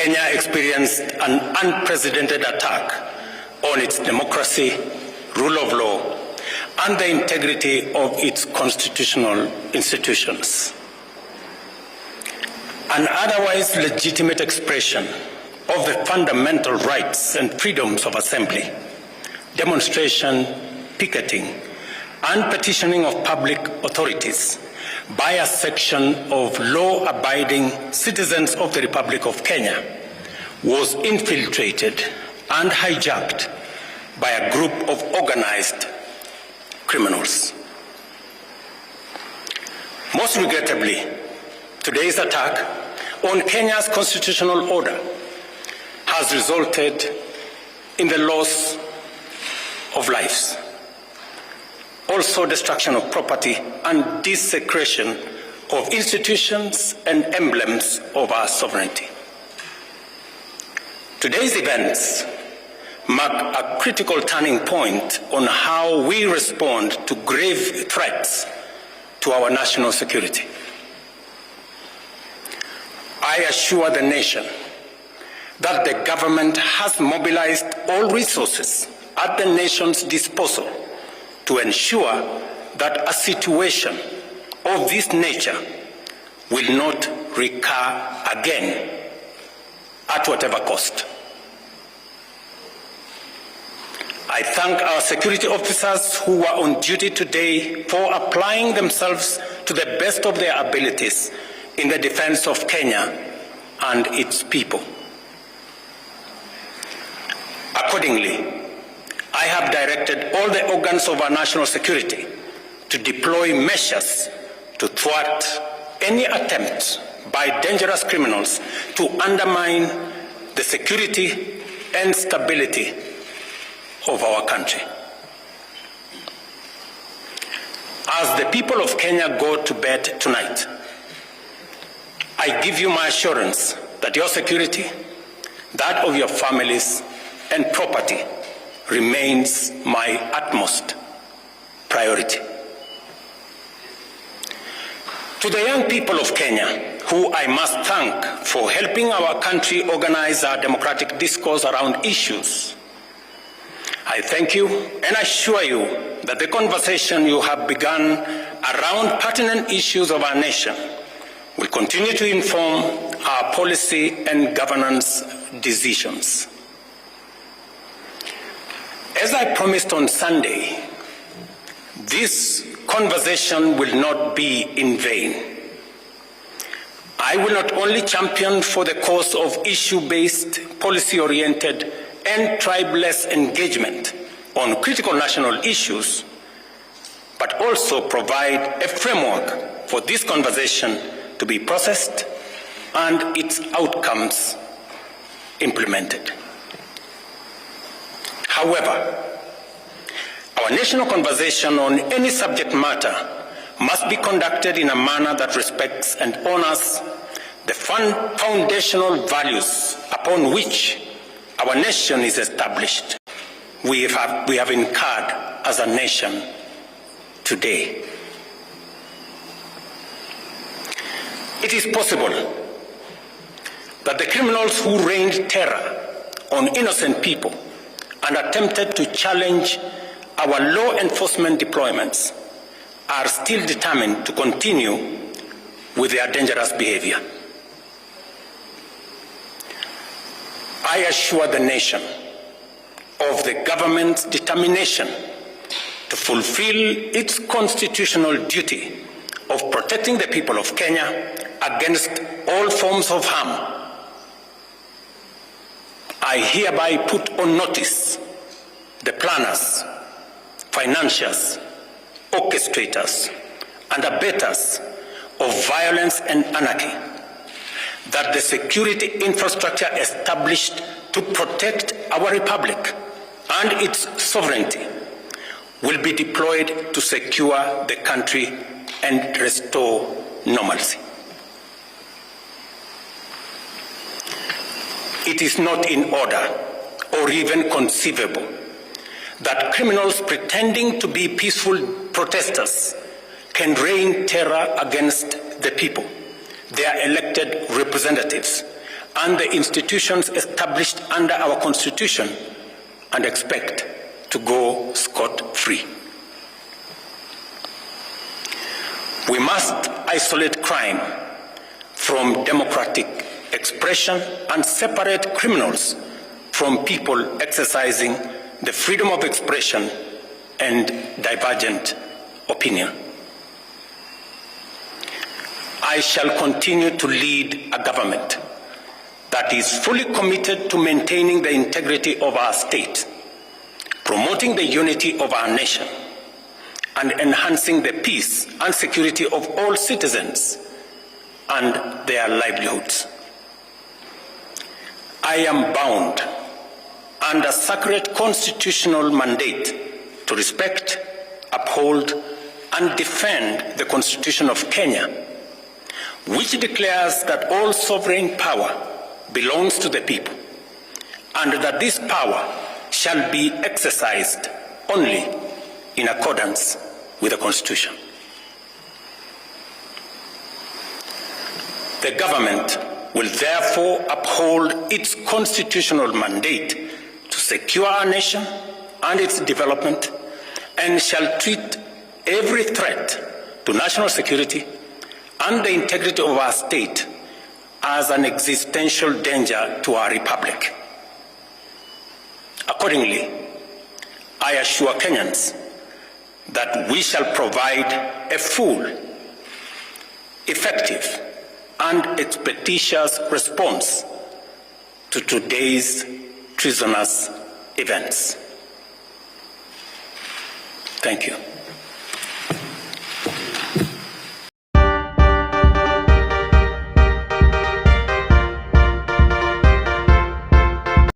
Kenya experienced an unprecedented attack on its democracy, rule of law, and the integrity of its constitutional institutions. An otherwise legitimate expression of the fundamental rights and freedoms of assembly, demonstration, picketing, and petitioning of public authorities by a section of law-abiding citizens of the Republic of Kenya was infiltrated and hijacked by a group of organized criminals. Most regrettably, today's attack on Kenya's constitutional order has resulted in the loss of lives, also destruction of property and desecration of institutions and emblems of our sovereignty. Today's events mark a critical turning point on how we respond to grave threats to our national security. I assure the nation that the government has mobilized all resources at the nation's disposal to ensure that a situation of this nature will not recur again at whatever cost. I thank our security officers who are on duty today for applying themselves to the best of their abilities in the defense of Kenya and its people. Accordingly, I have directed all the organs of our national security to deploy measures to thwart any attempt by dangerous criminals to undermine the security and stability of our country. As the people of Kenya go to bed tonight, I give you my assurance that your security, that of your families and property remains my utmost priority. To the young people of Kenya, who I must thank for helping our country organize our democratic discourse around issues, I thank you and assure you that the conversation you have begun around pertinent issues of our nation will continue to inform our policy and governance decisions. As I promised on Sunday, this conversation will not be in vain. I will not only champion for the cause of issue-based, policy-oriented, and tribeless engagement on critical national issues, but also provide a framework for this conversation to be processed and its outcomes implemented. However, our national conversation on any subject matter must be conducted in a manner that respects and honors the foundational values upon which our nation is established. We have incurred as a nation today. It is possible that the criminals who rained terror on innocent people and attempted to challenge our law enforcement deployments are still determined to continue with their dangerous behavior. I assure the nation of the government's determination to fulfill its constitutional duty of protecting the people of Kenya against all forms of harm. I hereby put on notice the planners, financiers, orchestrators, and abettors of violence and anarchy that the security infrastructure established to protect our republic and its sovereignty will be deployed to secure the country and restore normalcy. It is not in order or even conceivable that criminals pretending to be peaceful protesters can rain terror against the people, their elected representatives, and the institutions established under our Constitution and expect to go scot-free. We must isolate crime from democratic expression and separate criminals from people exercising the freedom of expression and divergent opinion. I shall continue to lead a government that is fully committed to maintaining the integrity of our state, promoting the unity of our nation, and enhancing the peace and security of all citizens and their livelihoods. I am bound under sacred constitutional mandate to respect, uphold, and defend the Constitution of Kenya, which declares that all sovereign power belongs to the people, and that this power shall be exercised only in accordance with the Constitution. The government will therefore uphold its constitutional mandate to secure our nation and its development, and shall treat every threat to national security and the integrity of our state as an existential danger to our republic. Accordingly, I assure Kenyans that we shall provide a full, effective, and expeditious response to today's treasonous events. Thank you.